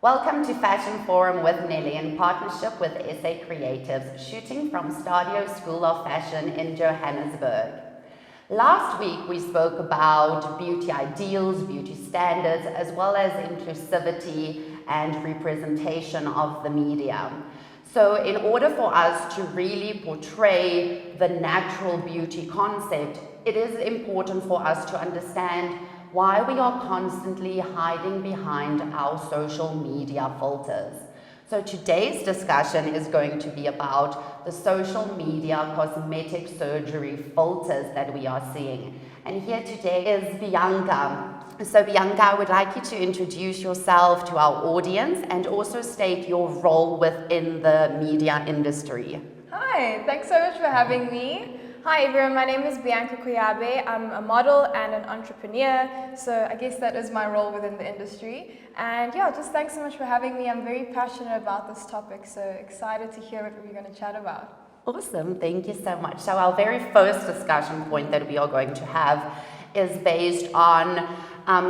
Welcome to Fashion Forum with Nellie in partnership with SA Creatives, shooting from Stadio School of Fashion in Johannesburg. Last week we spoke about beauty ideals, beauty standards, as well as inclusivity and representation of the media. So in order for us to really portray the natural beauty concept, it is important for us to understand why we are constantly hiding behind our social media filters. So today's discussion is going to be about the social media cosmetic surgery filters that we are seeing. And here today is Bianca. So Bianca, I would like you to introduce yourself to our audience and also state your role within the media industry. Hi, thanks so much for having me. Hi everyone, my name is Bianca Koyabe. I'm a model and an entrepreneur, so I guess that is my role within the industry. And yeah, just thanks so much for having me. I'm very passionate about this topic, so excited to hear what we're going to chat about. Awesome, thank you so much. So our very first discussion point that we are going to have is based on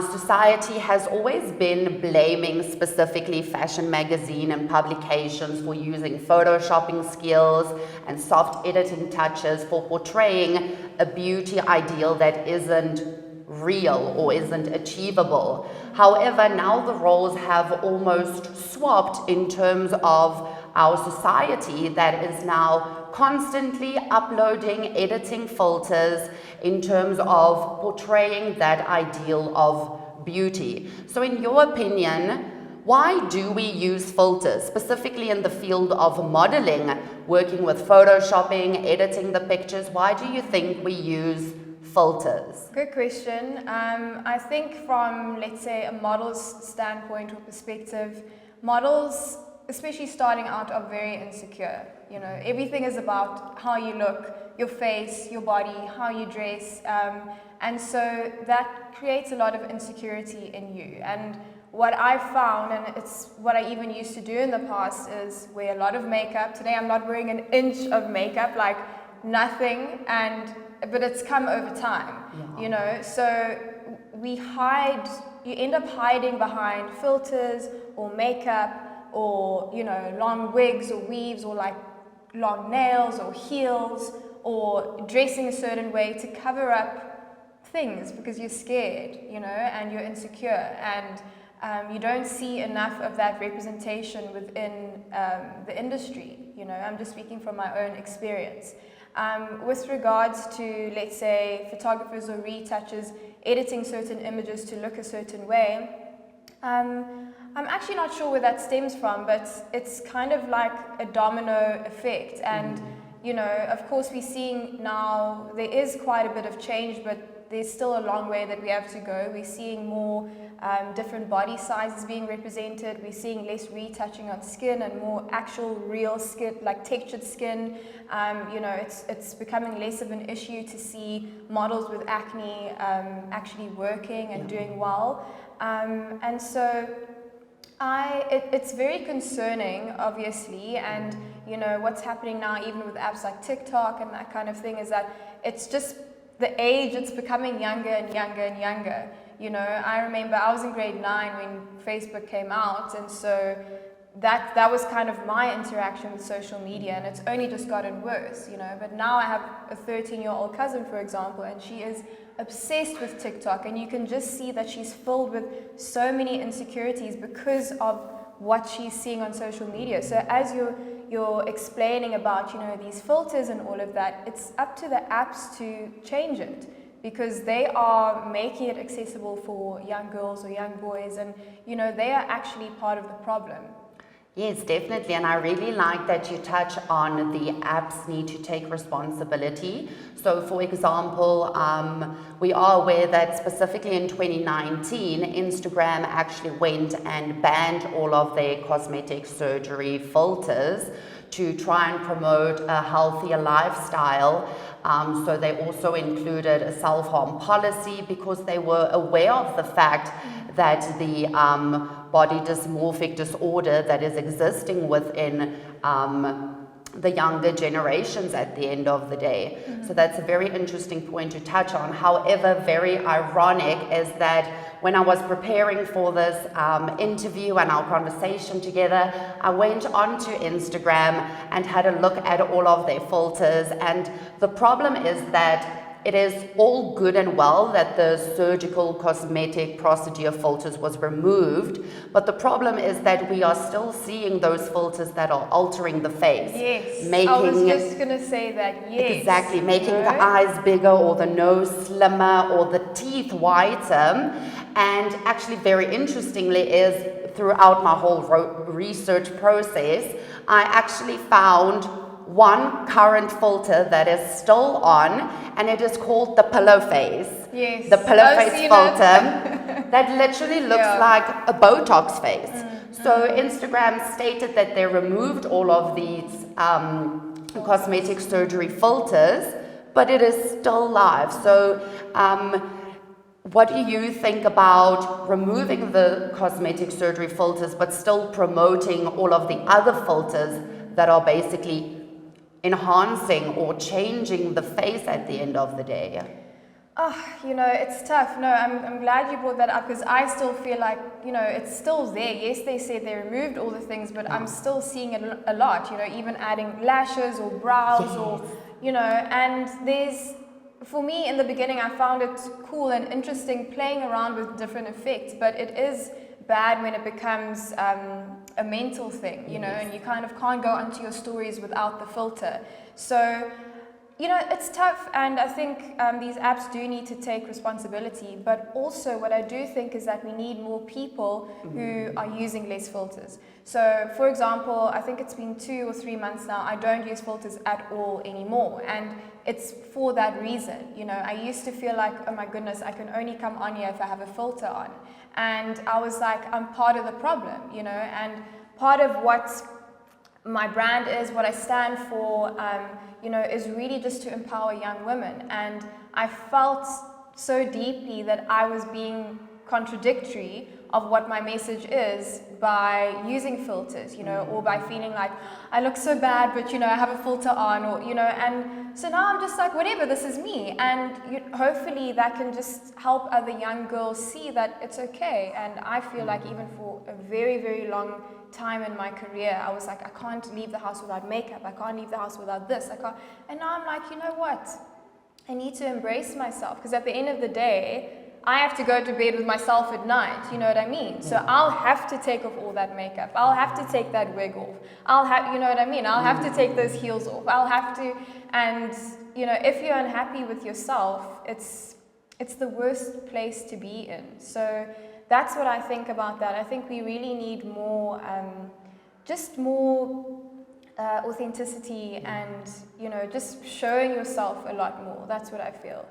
society has always been blaming specifically fashion magazine and publications for using photoshopping skills and soft editing touches for portraying a beauty ideal that isn't real or isn't achievable. However, now the roles have almost swapped in terms of our society that is now constantly uploading, editing filters in terms of portraying that ideal of beauty. So in your opinion, why do we use filters, specifically in the field of modeling, working with photoshopping, editing the pictures? Why do you think we use filters? Good question. I think from, let's say, a model's standpoint or perspective, models, especially starting out, are very insecure. You know, everything is about how you look, your face, your body, how you dress, and so that creates a lot of insecurity in you. And what I've found, and it's what I even used to do in the past, is wear a lot of makeup. Today I'm not wearing an inch of makeup, like nothing, but it's come over time, you know, so we hide, you end up hiding behind filters or makeup or, you know, long wigs or weaves or like long nails or heels or dressing a certain way to cover up things because you're scared, you know, and you're insecure, and you don't see enough of that representation within the industry. You know, I'm just speaking from my own experience. With regards to, let's say, photographers or retouchers editing certain images to look a certain way, I'm actually not sure where that stems from, but it's kind of like a domino effect. And, you know, of course we're seeing now there is quite a bit of change, but there's still a long way that we have to go. We're seeing more different body sizes being represented. We're seeing less retouching on skin and more actual real skin, like textured skin. You know, it's becoming less of an issue to see models with acne actually working and doing well. And so it's very concerning, obviously, and you know what's happening now, even with apps like TikTok and that kind of thing, is that it's just the age, it's becoming younger and younger and younger. You know, I remember I was in grade 9 when Facebook came out, and so that was kind of my interaction with social media, and it's only just gotten worse, you know. But now I have a 13-year-old cousin, for example, and she is obsessed with TikTok, and you can just see that she's filled with so many insecurities because of what she's seeing on social media. So as you're explaining about, you know, these filters and all of that, it's up to the apps to change it, because they are making it accessible for young girls or young boys, and you know, they are actually part of the problem. Yes, definitely, and I really like that you touch on the apps need to take responsibility. So for example, we are aware that specifically in 2019, Instagram actually went and banned all of their cosmetic surgery filters to try and promote a healthier lifestyle. So they also included a self-harm policy because they were aware of the fact that the body dysmorphic disorder that is existing within the younger generations at the end of the day. So that's a very interesting point to touch on. However, very ironic is that when I was preparing for this interview and our conversation together, I went onto Instagram and had a look at all of their filters. And the problem is that it is all good and well that the surgical cosmetic procedure filters was removed, but the problem is that we are still seeing those filters that are altering the face. Yes, I was just going to say that, yes. Exactly, making the eyes bigger or the nose slimmer or the teeth whiter. And actually very interestingly is throughout my whole research process, I actually found one current filter that is still on, and it is called the pillow face. Yes. The pillow face filter that literally looks like a Botox face. So Instagram stated that they removed all of these cosmetic surgery filters, but it is still live. So what do you think about removing the cosmetic surgery filters but still promoting all of the other filters that are basically enhancing or changing the face at the end of the day? Oh, it's tough. No, I'm glad you brought that up, because I still feel like, it's still there. Yes, they said they removed all the things, but I'm still seeing it a lot, even adding lashes or brows or, and for me in the beginning, I found it cool and interesting playing around with different effects, but it is bad when it becomes a mental thing, and you kind of can't go onto your stories without the filter. So, it's tough, and I think these apps do need to take responsibility, but also what I do think is that we need more people who are using less filters. So, for example, I think it's been 2 or 3 months now, I don't use filters at all anymore, and it's for that reason. I used to feel like, oh my goodness, I can only come on here if I have a filter on. And I was like, I'm part of the problem, and part of what my brand is, what I stand for, is really just to empower young women. And I felt so deeply that I was being contradictory of what my message is by using filters, or by feeling like I look so bad, but I have a filter on, or and so now I'm just like, whatever, this is me, and hopefully that can just help other young girls see that it's okay. And I feel like even for a very, very long time in my career, I was like, I can't leave the house without makeup, I can't leave the house without this, I can't, and now I'm like, you know what, I need to embrace myself, because at the end of the day, I have to go to bed with myself at night, you know what I mean? So I'll have to take off all that makeup. I'll have to take that wig off. I'll have, you know what I mean? I'll have to take those heels off. I'll have to, and, if you're unhappy with yourself, it's the worst place to be in. So that's what I think about that. I think we really need more, just more authenticity and, just showing yourself a lot more. That's what I feel.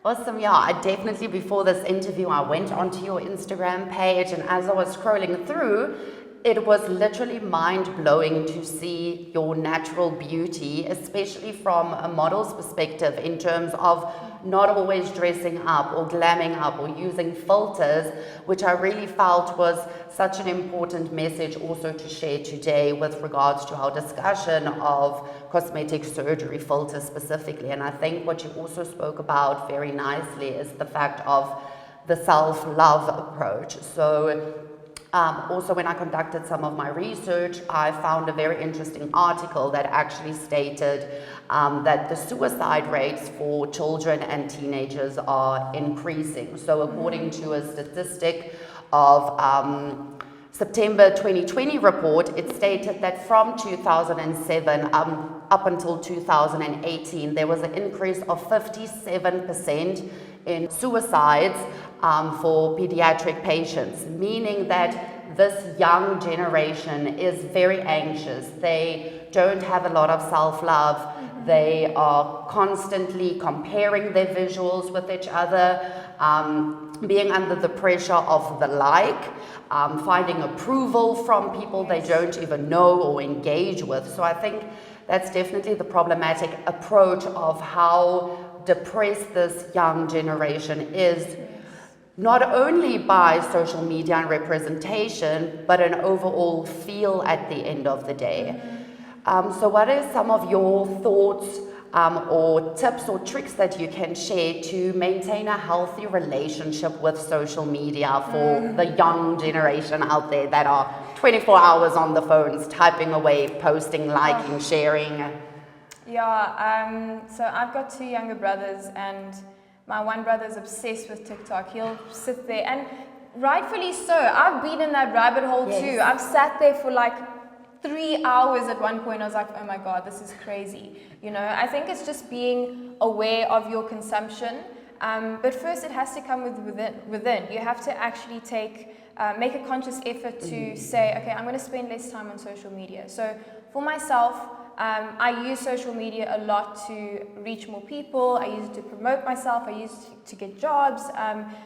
Awesome, yeah, I definitely, before this interview, I went onto your Instagram page, and as I was scrolling through, it was literally mind-blowing to see your natural beauty, especially from a model's perspective, in terms of not always dressing up or glamming up or using filters, which I really felt was such an important message also to share today with regards to our discussion of cosmetic surgery filters specifically. And I think what you also spoke about very nicely is the fact of the self-love approach. So also, when I conducted some of my research, I found a very interesting article that actually stated that the suicide rates for children and teenagers are increasing. So according to a statistic of September 2020 report, it stated that from 2007 up until 2018, there was an increase of 57% in suicides for pediatric patients, meaning that this young generation is very anxious. They don't have a lot of self-love. They are constantly comparing their visuals with each other, being under the pressure of the finding approval from people they don't even know or engage with. So I think that's definitely the problematic approach of how depressed this young generation is, not only by social media and representation, but an overall feel at the end of the day. So what are some of your thoughts or tips or tricks that you can share to maintain a healthy relationship with social media for the young generation out there that are 24 hours on the phones, typing away, posting, liking, sharing? Yeah, so I've got two younger brothers, and my one brother's obsessed with TikTok. He'll sit there, and rightfully so. I've been in that rabbit hole too. I've sat there for like 3 hours at one point. I was like, oh my God, this is crazy. You know, I think it's just being aware of your consumption. But first it has to come within. You have to actually make a conscious effort to say, okay, I'm going to spend less time on social media. So for myself, I use social media a lot to reach more people. I use it to promote myself. I use it to get jobs.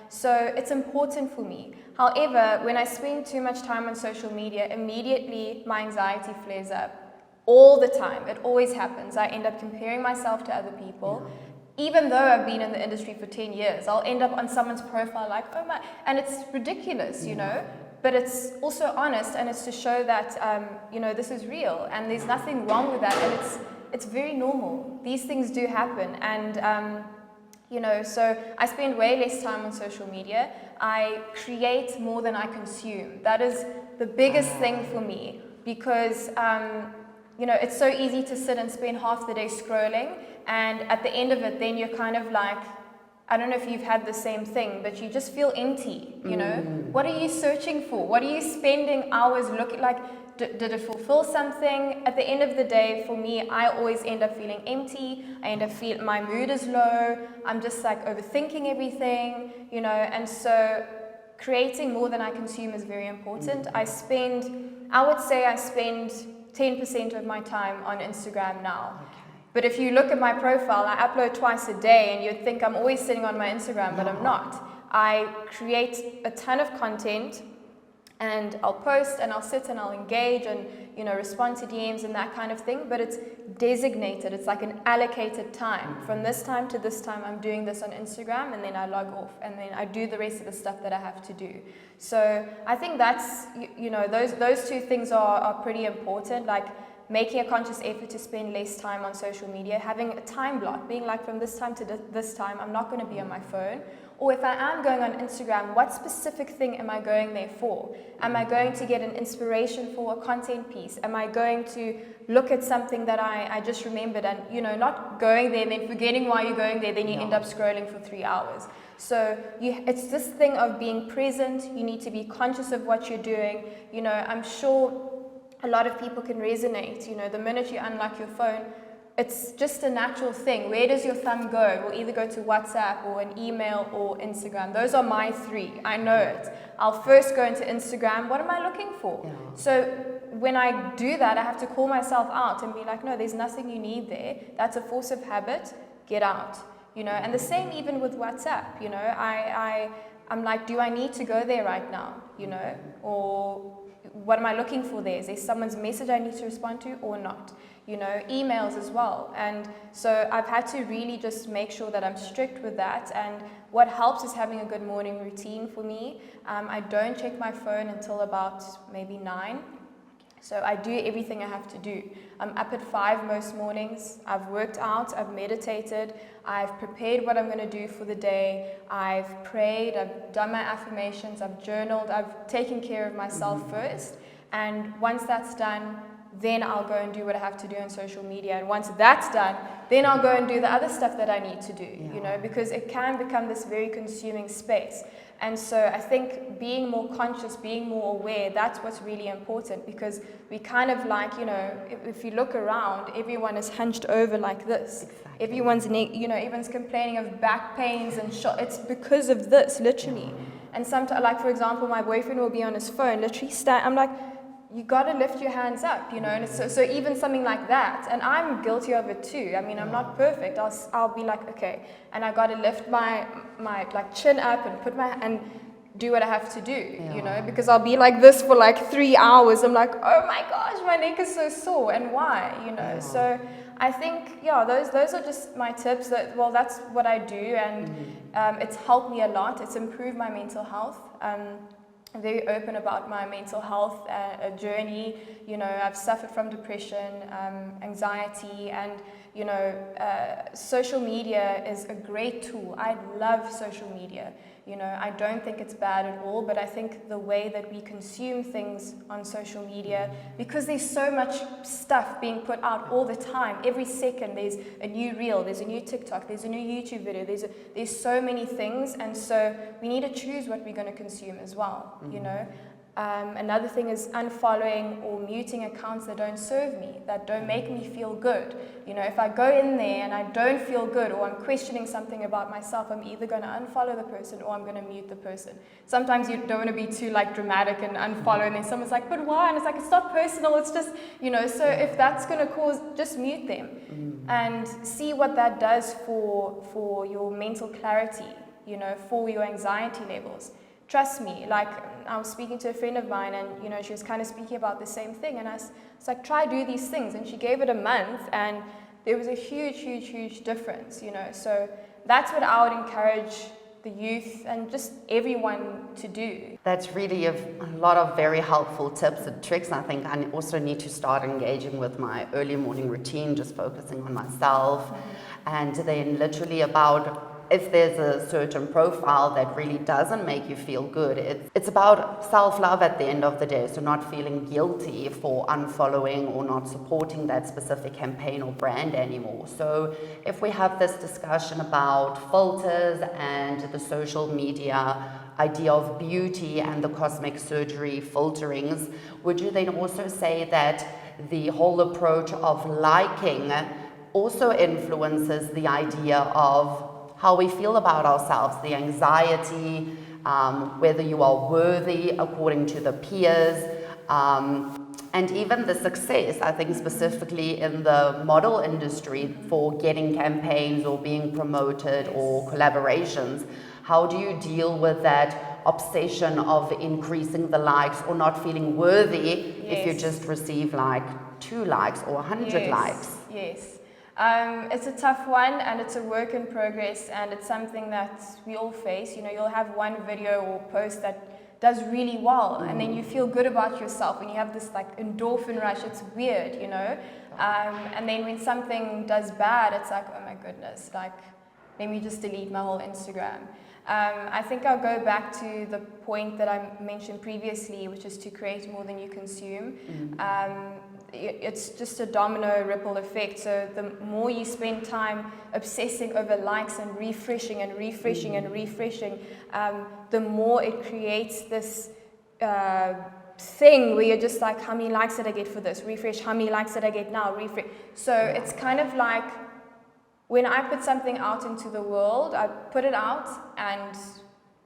So it's important for me. However, when I spend too much time on social media, immediately my anxiety flares up. All the time. It always happens. I end up comparing myself to other people. Even though I've been in the industry for 10 years, I'll end up on someone's profile like, oh my, and it's ridiculous, you know? But it's also honest, and it's to show that, you know, this is real, and there's nothing wrong with that, and it's very normal. These things do happen, and, you know, so I spend way less time on social media. I create more than I consume. That is the biggest thing for me, because, you know, it's so easy to sit and spend half the day scrolling, and at the end of it, then you're kind of like, I don't know if you've had the same thing, but you just feel empty, you know? What are you searching for? What are you spending hours looking like? Did it fulfill something? At the end of the day, for me, I always end up feeling empty. I end up feeling my mood is low. I'm just like overthinking everything, you know? And so creating more than I consume is very important. I would say I spend 10% of my time on Instagram now. But if you look at my profile, I upload twice a day, and you'd think I'm always sitting on my Instagram, but I'm not. I create a ton of content, and I'll post, and I'll sit and I'll engage and, you know, respond to DMs and that kind of thing, but it's designated. It's like an allocated time. From this time to this time, I'm doing this on Instagram, and then I log off, and then I do the rest of the stuff that I have to do. So I think that's, you know, those two things are pretty important. Like, making a conscious effort to spend less time on social media, having a time block, being like, from this time to this time, I'm not going to be on my phone. Or if I am going on Instagram, what specific thing am I going there for? Am I going to get an inspiration for a content piece? Am I going to look at something that I just remembered, and, you know, not going there and then forgetting why you're going there, then you end up scrolling for 3 hours. So it's this thing of being present. You need to be conscious of what you're doing. You know, I'm sure a lot of people can resonate. You know, the minute you unlock your phone, it's just a natural thing. Where does your thumb go? It will either go to WhatsApp or an email or Instagram. Those are my three. I know it. I'll first go into Instagram. What am I looking for? So when I do that, I have to call myself out and be like, no, there's nothing you need there. That's a force of habit. Get out. You know, and the same even with WhatsApp. You know, I'm like, do I need to go there right now? You know, or what am I looking for there? Is there someone's message I need to respond to or not? You know, emails as well. And so I've had to really just make sure that I'm strict with that. And what helps is having a good morning routine for me. I don't check my phone until about maybe 9. So I do everything I have to do. I'm up at 5 most mornings. I've worked out, I've meditated, I've prepared what I'm going to do for the day, I've prayed, I've done my affirmations, I've journaled, I've taken care of myself first. And once that's done, then I'll go and do what I have to do on social media. And once that's done, then I'll go and do the other stuff that I need to do, you know, because it can become this very consuming space. And so I think being more conscious, being more aware, that's what's really important, because we kind of like, you know, if you look around, everyone is hunched over like this. Exactly. Everyone's, you know, everyone's complaining of back pains and it's because of this, literally. And sometimes, like, for example, my boyfriend will be on his phone, literally I'm like, you got to lift your hands up, you know, and so even something like that, and I'm guilty of it too. I mean, I'm not perfect. I'll be like, okay, and I got to lift my like chin up and do what I have to do, you know, because I'll be like this for like 3 hours. I'm like, oh my gosh, my neck is so sore, and why, you know? So I think, those are just my tips. That's what I do, and it's helped me a lot. It's improved my mental health. very open about my mental health journey. You know, I've suffered from depression, anxiety, and you know, social media is a great tool. I love social media. You know, I don't think it's bad at all, but I think the way that we consume things on social media, because there's so much stuff being put out all the time, every second there's a new reel, there's a new TikTok, there's a new YouTube video, there's so many things, and so we need to choose what we're going to consume as well, you know. Another thing is unfollowing or muting accounts that don't serve me, that don't make me feel good. You know, if I go in there and I don't feel good, or I'm questioning something about myself, I'm either going to unfollow the person or I'm going to mute the person. Sometimes you don't want to be too like dramatic and unfollow, and then someone's like, but why? And it's like, it's not personal, it's just, you know, so if that's going to cause, just mute them and see what that does for your mental clarity, you know, for your anxiety levels. Trust me, like I was speaking to a friend of mine, and you know, she was kind of speaking about the same thing, and I was like, try do these things, and she gave it a month, and there was a huge difference, you know. So that's what I would encourage the youth and just everyone to do. That's really a lot of very helpful tips and tricks. I think I also need to start engaging with my early morning routine, just focusing on myself, and then literally about, if there's a certain profile that really doesn't make you feel good, it's about self-love at the end of the day. So not feeling guilty for unfollowing or not supporting that specific campaign or brand anymore. So if we have this discussion about filters and the social media idea of beauty and the cosmetic surgery filterings, would you then also say that the whole approach of liking also influences the idea of how we feel about ourselves, the anxiety, whether you are worthy according to the peers, and even the success, I think specifically in the model industry for getting campaigns or being promoted or collaborations. How do you deal with that obsession of increasing the likes or not feeling worthy if you just receive like 2 likes or 100 likes? Yes. It's a tough one, and it's a work in progress, and it's something that we all face. You know, you'll have one video or post that does really well, and then you feel good about yourself, and you have this like endorphin rush. It's weird, you know. And then when something does bad, it's like, oh my goodness, like let me just delete my whole Instagram. I think I'll go back to the point that I mentioned previously, which is to create more than you consume. It's just a domino ripple effect. So the more you spend time obsessing over likes and refreshing and refreshing and refreshing, the more it creates this thing where you're just like, how many likes did I get for this? Refresh. How many likes did I get now? Refresh. So it's kind of like when I put something out into the world, I put it out and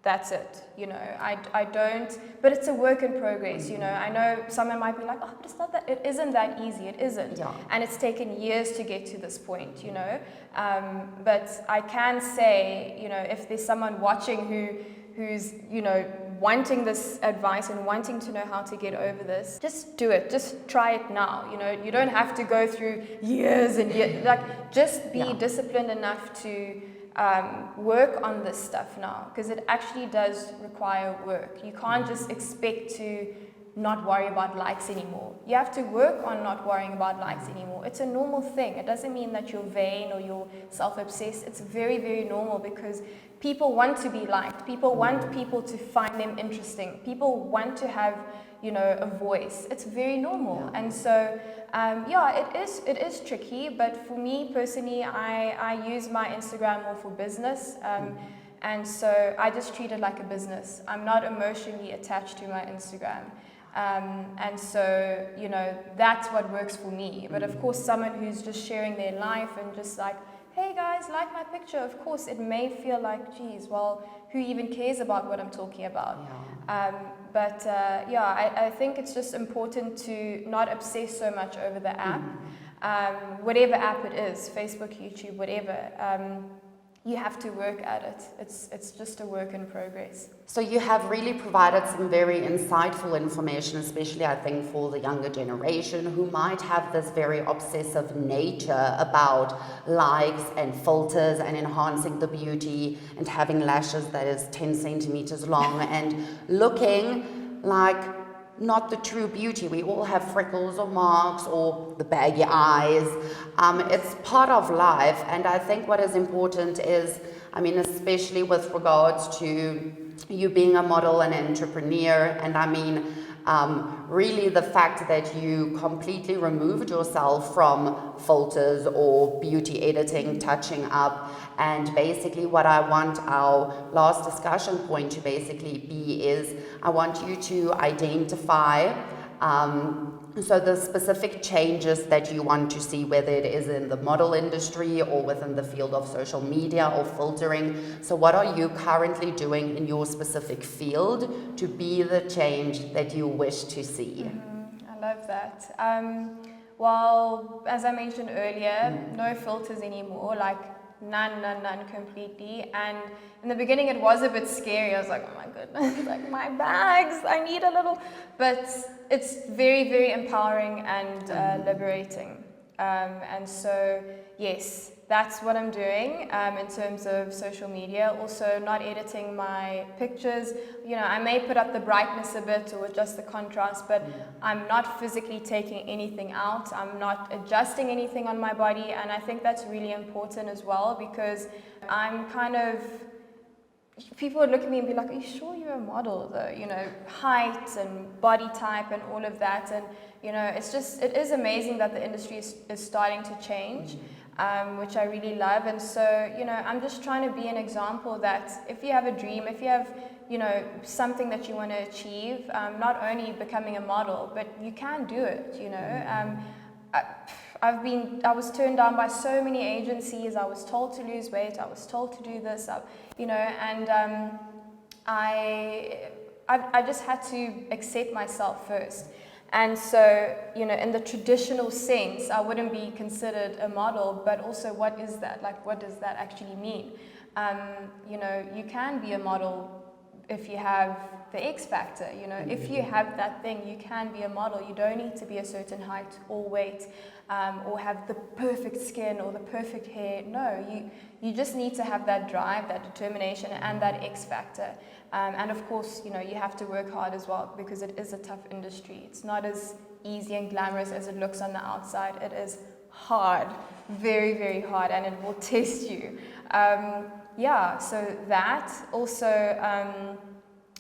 that's it, you know. I don't, but it's a work in progress, you know. I know someone might be like, oh, but it's not that, it isn't that easy, it isn't. Yeah. And it's taken years to get to this point, you know. But I can say, you know, if there's someone watching who's, you know, wanting this advice and wanting to know how to get over this, just do it. Just try it now. You know, you don't have to go through years and years. Like, just be disciplined enough to work on this stuff now, because it actually does require work. You can't just expect to not worry about likes anymore. You have to work on not worrying about likes anymore. It's a normal thing. It doesn't mean that you're vain or you're self-obsessed. It's very, very normal, because people want to be liked. People want people to find them interesting. People want to have, you know, a voice. It's very normal. And so, it is tricky, but for me personally, I use my Instagram more for business. And so I just treat it like a business. I'm not emotionally attached to my Instagram. And so, you know, that's what works for me. But of course, someone who's just sharing their life and just like, hey guys, like my picture, of course, it may feel like, geez, well, who even cares about what I'm talking about? I think it's just important to not obsess so much over the app. Whatever app it is, Facebook, YouTube, whatever, you have to work at it. It's just a work in progress. So you have really provided some very insightful information, especially I think for the younger generation who might have this very obsessive nature about likes and filters and enhancing the beauty and having lashes that is 10 centimeters long and looking like not the true beauty. We all have freckles or marks or the baggy eyes. It's part of life, and I think what is important is, I mean, especially with regards to you being a model and entrepreneur, and I mean, really the fact that you completely removed yourself from filters or beauty editing, touching up, and basically what I want our last discussion point to basically be is I want you to identify so the specific changes that you want to see, whether it is in the model industry or within the field of social media or filtering. So what are you currently doing in your specific field to be the change that you wish to see? I love that. Well, as I mentioned earlier, no filters anymore, like none completely. And in the beginning it was a bit scary. I was like, oh my goodness, like my bags, I need a little, but it's very, very empowering and liberating. And so, yes, that's what I'm doing in terms of social media. Also, not editing my pictures. You know, I may put up the brightness a bit or adjust the contrast, but I'm not physically taking anything out. I'm not adjusting anything on my body, and I think that's really important as well, because I'm kind of, people would look at me and be like, are you sure you're a model though? You know, height and body type and all of that. And, you know, it's just, it is amazing that the industry is starting to change, which I really love. And so, you know, I'm just trying to be an example that if you have a dream, if you have, you know, something that you want to achieve, not only becoming a model, but you can do it, you know. I was turned down by so many agencies. I was told to lose weight. I was told to do this, you know, and I just had to accept myself first. And so, you know, in the traditional sense, I wouldn't be considered a model, but also what is that? Like, what does that actually mean? You know, you can be a model if you have the X factor, you know, if you have that thing, you can be a model. You don't need to be a certain height or weight, or have the perfect skin or the perfect hair. No, you just need to have that drive, that determination, and that X factor. And of course, you know, you have to work hard as well, because it is a tough industry. It's not as easy and glamorous as it looks on the outside. It is hard, very, very hard, and it will test you. Yeah, so that also,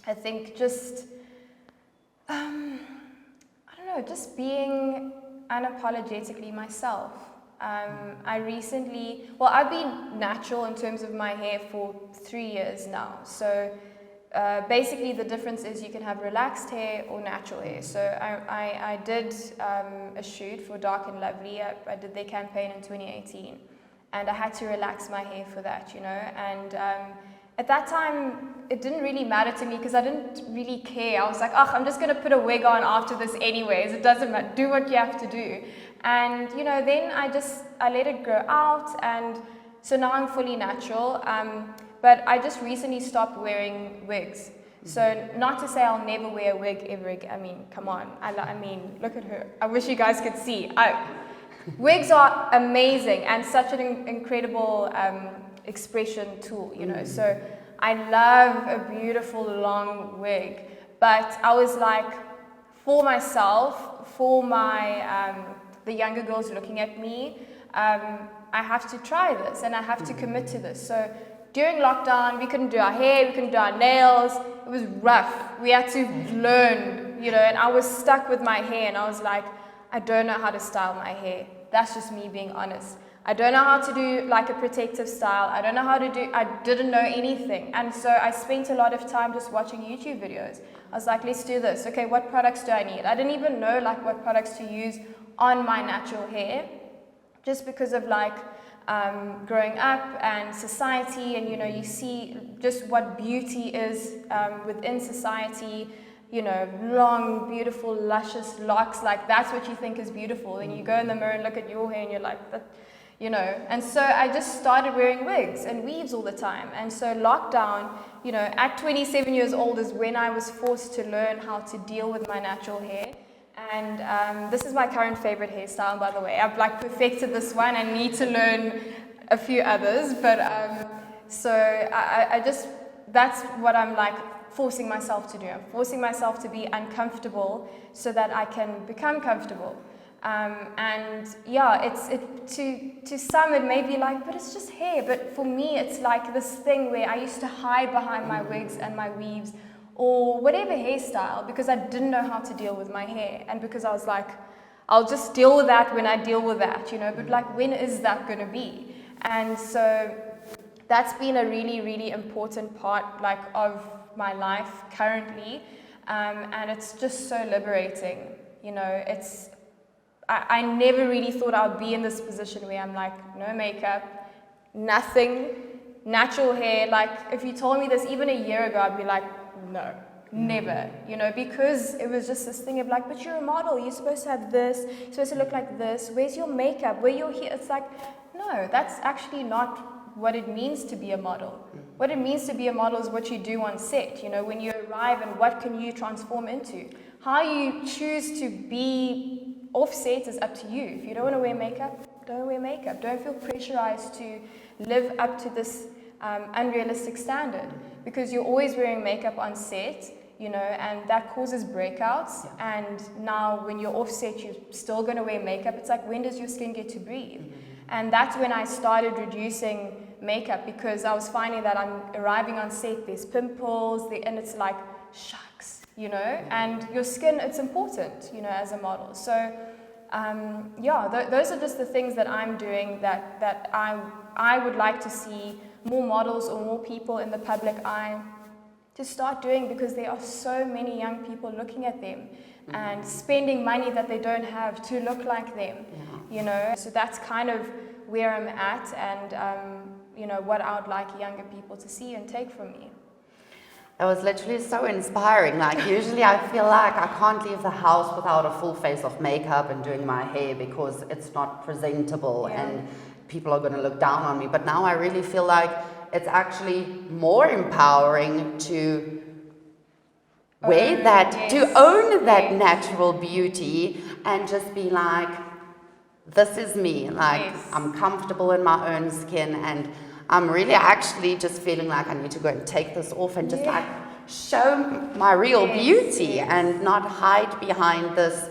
I think just, I don't know, just being unapologetically myself. I recently, well, I've been natural in terms of my hair for 3 years now. So basically the difference is you can have relaxed hair or natural hair. So I did a shoot for Dark and Lovely. I did their campaign in 2018. And I had to relax my hair for that, you know. And at that time, it didn't really matter to me because I didn't really care. I was like, I'm just going to put a wig on after this anyways. It doesn't matter. Do what you have to do. And, you know, then I let it grow out. And so now I'm fully natural. But I just recently stopped wearing wigs. So not to say I'll never wear a wig ever again. I mean, come on. I mean, look at her. I wish you guys could see. Wigs are amazing and such an incredible expression tool, you know. So I love a beautiful long wig, but I was like, for myself, for my the younger girls looking at me, I have to try this and I have to commit to this. So during lockdown, we couldn't do our hair, we couldn't do our nails. It was rough. We had to learn, you know, and I was stuck with my hair, and I was like, I don't know how to style my hair. That's just me being honest. I don't know how to do like a protective style. I don't know how to do, I didn't know anything. And so I spent a lot of time just watching YouTube videos. I was like, let's do this. Okay, what products do I need? I didn't even know like what products to use on my natural hair, just because of like growing up and society, and you know, you see just what beauty is within society. You know, long, beautiful, luscious locks, like that's what you think is beautiful. And you go in the mirror and look at your hair and you're like, that, you know. And so I just started wearing wigs and weaves all the time. And so lockdown, you know, at 27 years old is when I was forced to learn how to deal with my natural hair. And this is my current favorite hairstyle, by the way. I've like perfected this one. I need to learn a few others. But so I just, that's what I'm like forcing myself to do. I'm forcing myself to be uncomfortable so that I can become comfortable. And yeah, to some it may be like, but it's just hair. But for me, it's like this thing where I used to hide behind my wigs and my weaves or whatever hairstyle because I didn't know how to deal with my hair. And because I was like, I'll just deal with that when I deal with that, you know, but like, when is that going to be? And so that's been a really, really important part like of my life currently. And it's just so liberating, you know, I never really thought I would be in this position where I'm like, no makeup, nothing, natural hair. Like, if you told me this even a year ago, I'd be like, no, never, you know, because it was just this thing of like, but you're a model, you're supposed to have this, you're supposed to look like this, where's your makeup, where your hair? It's like, no, that's actually not what it means to be a model. What it means to be a model is what you do on set, you know, when you arrive and what can you transform into. How you choose to be offset is up to you. If you don't want to wear makeup, don't wear makeup. Don't feel pressurized to live up to this unrealistic standard because you're always wearing makeup on set, you know, and that causes breakouts. Yeah. And now when you're offset, you're still going to wear makeup. It's like, when does your skin get to breathe? And that's when I started reducing makeup because I was finding that I'm arriving on set, there's pimples, and it's like, shucks, you know, and your skin, it's important, you know, as a model. So, yeah, those are just the things that I'm doing that I would like to see more models or more people in the public eye to start doing because there are so many young people looking at them and spending money that they don't have to look like them, you know. So that's kind of where I'm at and, you know, what I would like younger people to see and take from me. It was literally so inspiring. Like, usually I feel like I can't leave the house without a full face of makeup and doing my hair because it's not presentable and people are going to look down on me. But now I really feel like it's actually more empowering to wear that, to own that natural beauty and just be like, this is me. Like, I'm comfortable in my own skin and I'm really actually just feeling like I need to go and take this off and just like show my real beauty and not hide behind this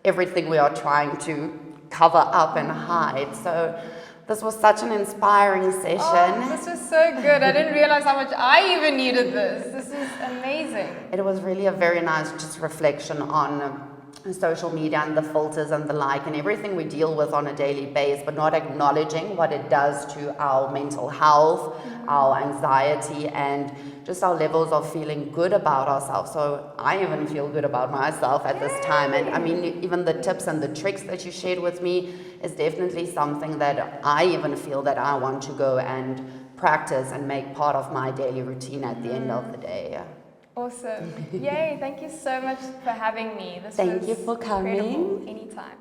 everything we are trying to cover up and hide. So this was such an inspiring session. Oh, this was so good. I didn't realize how much I even needed this. This is amazing. It was really a very nice just reflection on social media and the filters and the like and everything we deal with on a daily basis, but not acknowledging what it does to our mental health, our anxiety, and just our levels of feeling good about ourselves. So I even feel good about myself at this time. And I mean, even the tips and the tricks that you shared with me is definitely something that I even feel that I want to go and practice and make part of my daily routine at the end of the day. Awesome. Yay, thank you so much for having me. Thank you for coming. Incredible. Anytime.